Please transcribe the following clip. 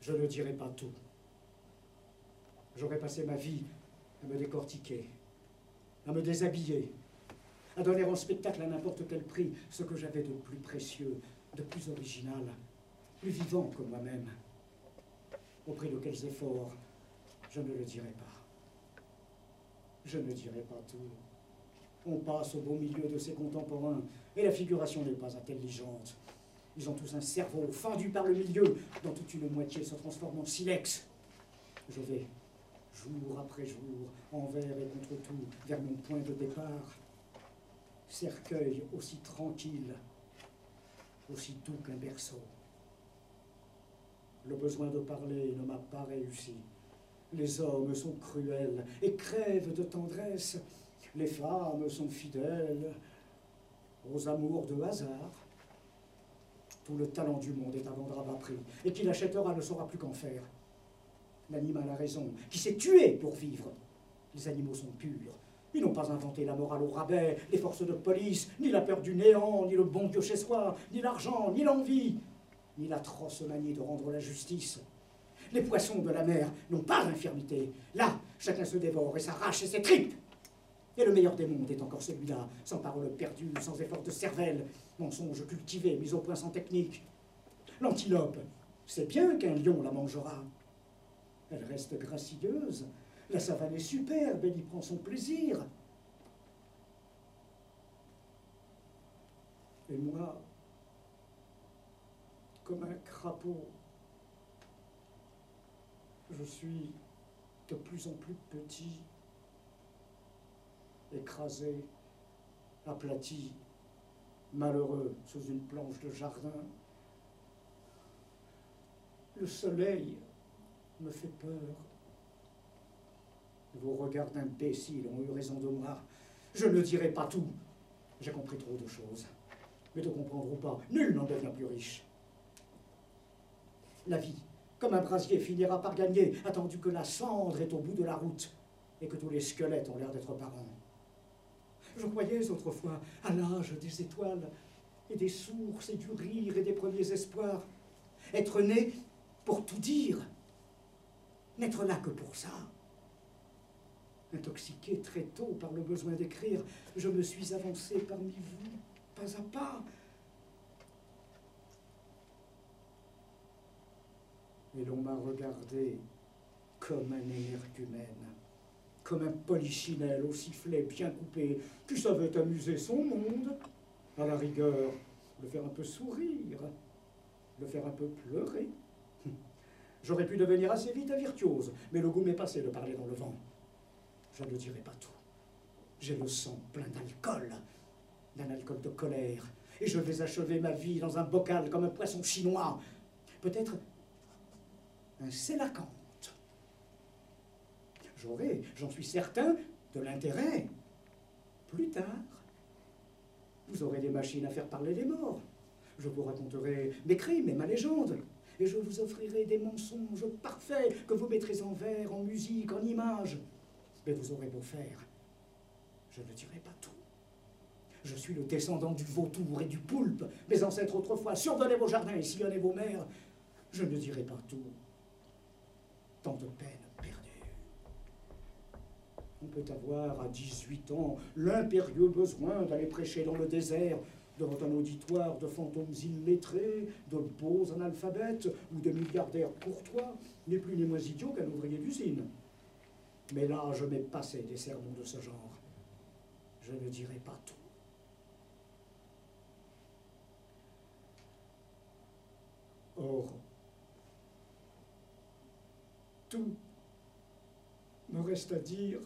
Je ne dirai pas tout. J'aurais passé ma vie à me décortiquer, à me déshabiller, à donner en spectacle à n'importe quel prix ce que j'avais de plus précieux, de plus original, plus vivant que moi-même. Au prix de quels efforts, je ne le dirai pas. Je ne dirai pas tout. On passe au beau milieu de ses contemporains, et la figuration n'est pas intelligente. Ils ont tous un cerveau fendu par le milieu, dont toute une moitié se transforme en silex. Je vais, jour après jour, envers et contre tout, vers mon point de départ. Cercueil aussi tranquille, aussi doux qu'un berceau. Le besoin de parler ne m'a pas réussi. Les hommes sont cruels et crèvent de tendresse. Les femmes sont fidèles aux amours de hasard. Tout le talent du monde est à vendre à bas prix, et qui l'achètera ne saura plus qu'en faire. L'animal a raison, qui s'est tué pour vivre. Les animaux sont purs. Ils n'ont pas inventé la morale au rabais, les forces de police, ni la peur du néant, ni le bon Dieu chez soi, ni l'argent, ni l'envie, ni l'atroce manie de rendre la justice. Les poissons de la mer n'ont pas d'infirmité. Là, chacun se dévore et s'arrache ses tripes. Et le meilleur des mondes est encore celui-là, sans parole perdue, sans effort de cervelle, mensonge cultivé, mis au point sans technique. L'antilope, c'est bien qu'un lion la mangera. Elle reste gracieuse, la savane est superbe, elle y prend son plaisir. Et moi, comme un crapaud, je suis de plus en plus petit, écrasé, aplati, malheureux sous une planche de jardin. Le soleil me fait peur. Vos regards d'imbéciles ont eu raison de moi. Je ne dirai pas tout. J'ai compris trop de choses. Mais de comprendre ou pas, nul n'en devient plus riche. La vie, comme un brasier, finira par gagner, attendu que la cendre est au bout de la route et que tous les squelettes ont l'air d'être parents. Je croyais autrefois à l'âge des étoiles et des sources et du rire et des premiers espoirs. Être né pour tout dire, n'être là que pour ça. Intoxiqué très tôt par le besoin d'écrire, je me suis avancé parmi vous, pas à pas. Et l'on m'a regardé comme un énergumène, comme un polichinelle au sifflet bien coupé, qui savait amuser son monde, à la rigueur, le faire un peu sourire, le faire un peu pleurer. J'aurais pu devenir assez vite un virtuose, mais le goût m'est passé de parler dans le vent. Je ne dirai pas tout. J'ai le sang plein d'alcool, d'un alcool de colère, et je vais achever ma vie dans un bocal comme un poisson chinois. Peut-être un sélacanthe. J'aurai, j'en suis certain, de l'intérêt. Plus tard, vous aurez des machines à faire parler les morts. Je vous raconterai mes crimes et ma légende. Et je vous offrirai des mensonges parfaits que vous mettrez en vers, en musique, en images. Mais vous aurez beau faire, je ne dirai pas tout. Je suis le descendant du vautour et du poulpe. Mes ancêtres autrefois survolaient vos jardins et sillonnaient vos mers. Je ne dirai pas tout. Tant de peines perdues. On peut avoir à 18 ans l'impérieux besoin d'aller prêcher dans le désert devant un auditoire de fantômes illettrés, de beaux analphabètes ou de milliardaires courtois, ni plus ni moins idiots qu'un ouvrier d'usine. Mais là, je m'ai passé des sermons de ce genre. Je ne dirai pas tout. Or, tout me reste à dire